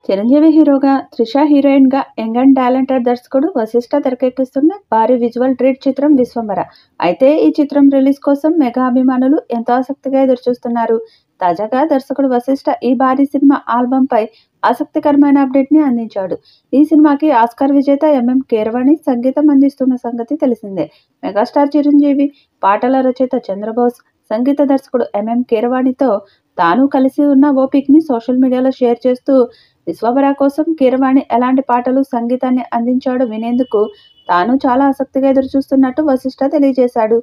చిరంజీవి హీరోగా, త్రిష హీరోయిన్‌గా young and talented దర్శకుడు వశిష్ఠ తెరకెక్కిస్తున్న భారీ విజువల్ ట్రీట్ చిత్రం 'విశ్వంభర'. అయితే ఈ చిత్రం రిలీజ్ కోసం మెగా అభిమానులు ఎంతో ఆసక్తిగా ఎదురుచూస్తున్నారు. తాజాగా దర్శకుడు వశిష్ఠ ఈ భారీ సినిమా ఆల్బమ్‌పై ఆసక్తికరమైన అప్డేట్‌ని అందించాడు. ఈ సినిమాకి ఆస్కార్ విజేత ఎంఎం కీరవాణి సంగీతం అందిస్తున్న సంగతి తెలిసిందే. మెగాస్టార్ చిరంజీవి, పాటల రచయిత చంద్రబోస్, సంగీత దర్శకుడు ఎంఎం కీరవాణితో తాను కలిసి ఉన్న ఓ పిక్‌ని సోషల్ మీడియాలో షేర్ చేస్తూ 'విశ్వంభర' కోసం కీరవాణి ఎలాంటి పాటలు, సంగీతాన్ని అందించాడో వినేందుకు తాను చాలా ఆసక్తిగా ఎదురుచూస్తున్నట్టు వశిష్ఠ తెలియజేశాడు.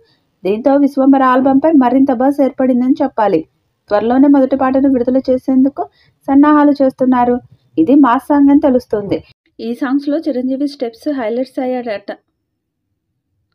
దీంతో 'విశ్వంభర' ఆల్బమ్‌పై మరింత బజ్ ఏర్పడిందని చెప్పాలి. త్వరలోనే మొదటి పాటను విడుదల చేసేందుకు సన్నాహాలు చేస్తున్నారు. ఇది మాస్ సాంగ్ అని తెలుస్తోంది.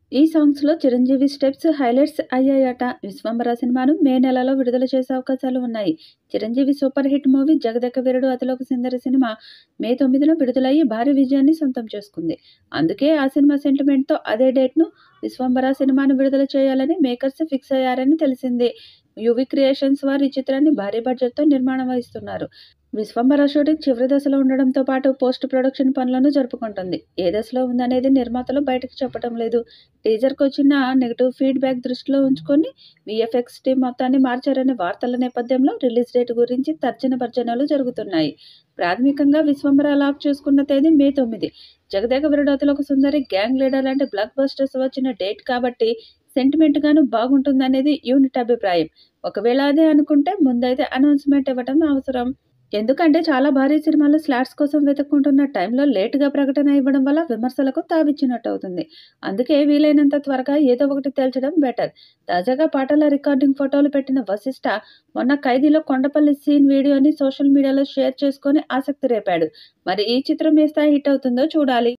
ఈ సాంగ్స్‌లో చిరంజీవి స్టెప్స్ హైలైట్స్ అయ్యాయట. 'విశ్వంభర' సినిమాను మే నెలలో విడుదల చేసే అవకాశాలు ఉన్నాయి. Chiranjeevi super hit movie 'Jagadeka Veerudu Athiloka Sundari' cinema మే 9న విడుదలయ్యి భారీ విజయాన్ని సొంతం చేసుకుంది. అందుకే ఆ సినిమా సెంటిమెంట్‌తో అదే డేట్‌ను 'విశ్వంభర' సినిమాను విడుదల చేయాలని మేకర్స్ ఫిక్స్ అయ్యారని తెలిసింది. యువి క్రియేషన్స్ వారు ఈ చిత్రాన్ని భారీ బడ్జెట్‌తో నిర్మాణం వహిస్తున్నారు. 'విశ్వంభర' షూటింగ్ చివరి దశలో ఉండడంతో పాటు పోస్ట్ ప్రొడక్షన్ పనులను జరుపుకుంటుంది. ఏ దశలో ఉందనేది నిర్మాతలు బయటకు చెప్పడం లేదు. టీజర్‌కు వచ్చిన నెగెటివ్ ఫీడ్‌బ్యాక్ దృష్టిలో ఉంచుకొని వీఎఫ్ఎక్స్ టీమ్ మొత్తాన్ని మార్చారనే వార్తల నేపథ్యంలో రిలీజ్ డేట్ గురించి తర్జన-భర్జనలు జరుగుతున్నాయి. ప్రాథమికంగా 'విశ్వంభర' లాక్ చేసుకున్న తేదీ మే 9. 'జగదేక వీరుడు అతిలోక సుందరి', 'గ్యాంగ్ లీడర్' లాంటి బ్లాక్ బస్టర్స్ వచ్చిన డేట్ కాబట్టి సెంటిమెంట్ గాను బాగుంటుందనేది యూనిట్ అభిప్రాయం. ఒకవేళ అదే అనుకుంటే ముందైతే అనౌన్స్‌మెంట్ ఇవ్వడం అవసరం. ఎందుకంటే చాలా భారీ సినిమాలు స్లాట్స్ కోసం వెతుక్కుంటున్న టైంలో లేటుగా ప్రకటన ఇవ్వడం వల్ల విమర్శలకు తావిచ్చినట్టవుతుంది. అందుకే వీలైనంత త్వరగా ఏదో ఒకటి తేల్చడం బెటర్. తాజాగా పాటల రికార్డింగ్ ఫోటోలు పెట్టిన వశిష్ఠ మొన్న 'ఖైదీలో' కొండపల్లి సీన్ వీడియోని సోషల్ మీడియాలో షేర్ చేసుకొని ఆసక్తి రేపాడు. మరి ఈ చిత్రం ఏ స్థాయి హిట్ అవుతుందో చూడాలి.